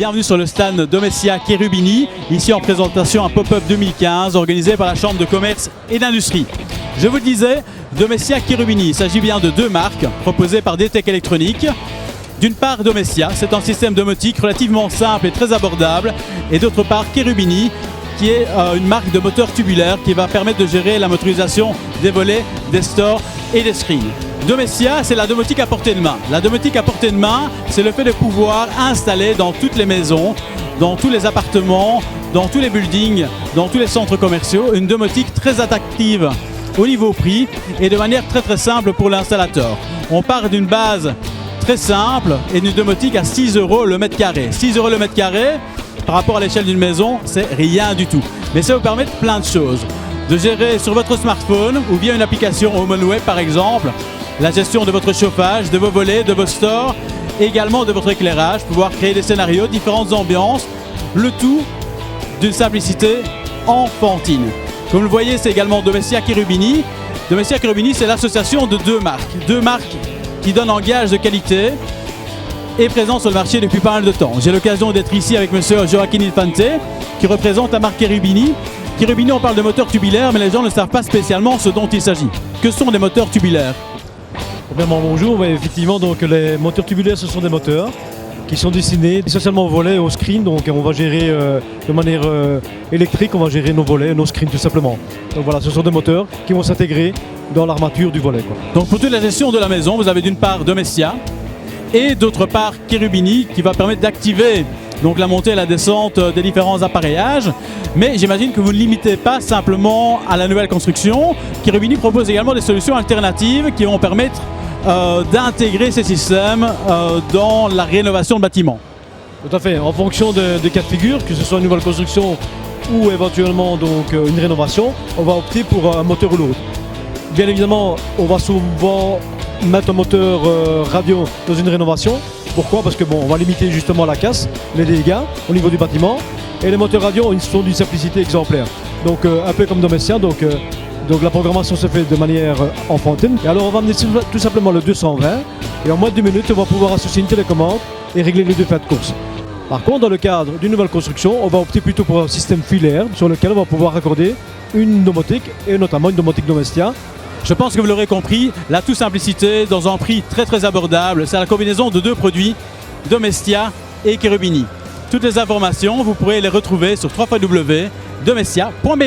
bienvenue sur le stand Domestia Cherubini, ici en présentation à Pop-Up 2015 organisé par la Chambre de commerce et d'industrie. Je vous le disais, Domestia Cherubini, il s'agit bien de deux marques proposées par DTEC Électronique. D'une part, Domestia, c'est un système domotique relativement simple et très abordable, et d'autre part, Cherubini, qui est une marque de moteur tubulaire qui va permettre de gérer la motorisation des volets, des stores et des screens. Domestia, c'est la domotique à portée de main. La domotique à portée de main, c'est le fait de pouvoir installer dans toutes les maisons, dans tous les appartements, dans tous les buildings, dans tous les centres commerciaux, une domotique très attractive au niveau prix et de manière très simple pour l'installateur. On part d'une base très simple et d'une domotique à 6 € le mètre carré. 6 € le mètre carré, par rapport à l'échelle d'une maison, c'est rien du tout. Mais ça vous permet plein de choses. De gérer sur votre smartphone ou via une application HomeOnWeb par exemple, la gestion de votre chauffage, de vos volets, de vos stores, et également de votre éclairage, pouvoir créer des scénarios, différentes ambiances, le tout d'une simplicité enfantine. Comme vous le voyez, c'est également Domestia Cherubini. Domestia Cherubini, c'est l'association de deux marques qui donnent en gage de qualité et présentes sur le marché depuis pas mal de temps. J'ai l'occasion d'être ici avec M. Joaquin Infante, qui représente la marque Cherubini. Cherubini, on parle de moteurs tubulaires, mais les gens ne savent pas spécialement ce dont il s'agit. Que sont des moteurs tubulaires ? Bien, bonjour, effectivement, donc les moteurs tubulaires, ce sont des moteurs qui sont destinés essentiellement au volet et au screen. Donc on va gérer de manière électrique, on va gérer nos volets, nos screens tout simplement. Donc voilà, ce sont des moteurs qui vont s'intégrer dans l'armature du volet, quoi. Donc pour toute la gestion de la maison, vous avez d'une part Domestia et d'autre part Cherubini qui va permettre d'activer donc la montée et la descente des différents appareillages. Mais j'imagine que vous ne limitez pas simplement à la nouvelle construction. Cherubini propose également des solutions alternatives qui vont permettre d'intégrer ces systèmes dans la rénovation de bâtiments. Tout à fait, en fonction des cas de figure, que ce soit une nouvelle construction ou éventuellement donc, une rénovation, on va opter pour un moteur ou l'autre. Bien évidemment, on va souvent mettre un moteur radio dans une rénovation. Pourquoi ? Parce que bon, on va limiter justement la casse, les dégâts au niveau du bâtiment. Et les moteurs radio, ils sont d'une simplicité exemplaire. Donc un peu comme Domestia, donc la programmation se fait de manière enfantine. Et alors on va amener tout simplement le 220 et en moins de 2 minutes, on va pouvoir associer une télécommande et régler les deux faits de course. Par contre, dans le cadre d'une nouvelle construction, on va opter plutôt pour un système filaire sur lequel on va pouvoir accorder une domotique et notamment une domotique Domestia. Je pense que vous l'aurez compris, la toute simplicité dans un prix très abordable, c'est la combinaison de deux produits, Domestia et Cherubini. Toutes les informations, vous pourrez les retrouver sur www.domestia.be.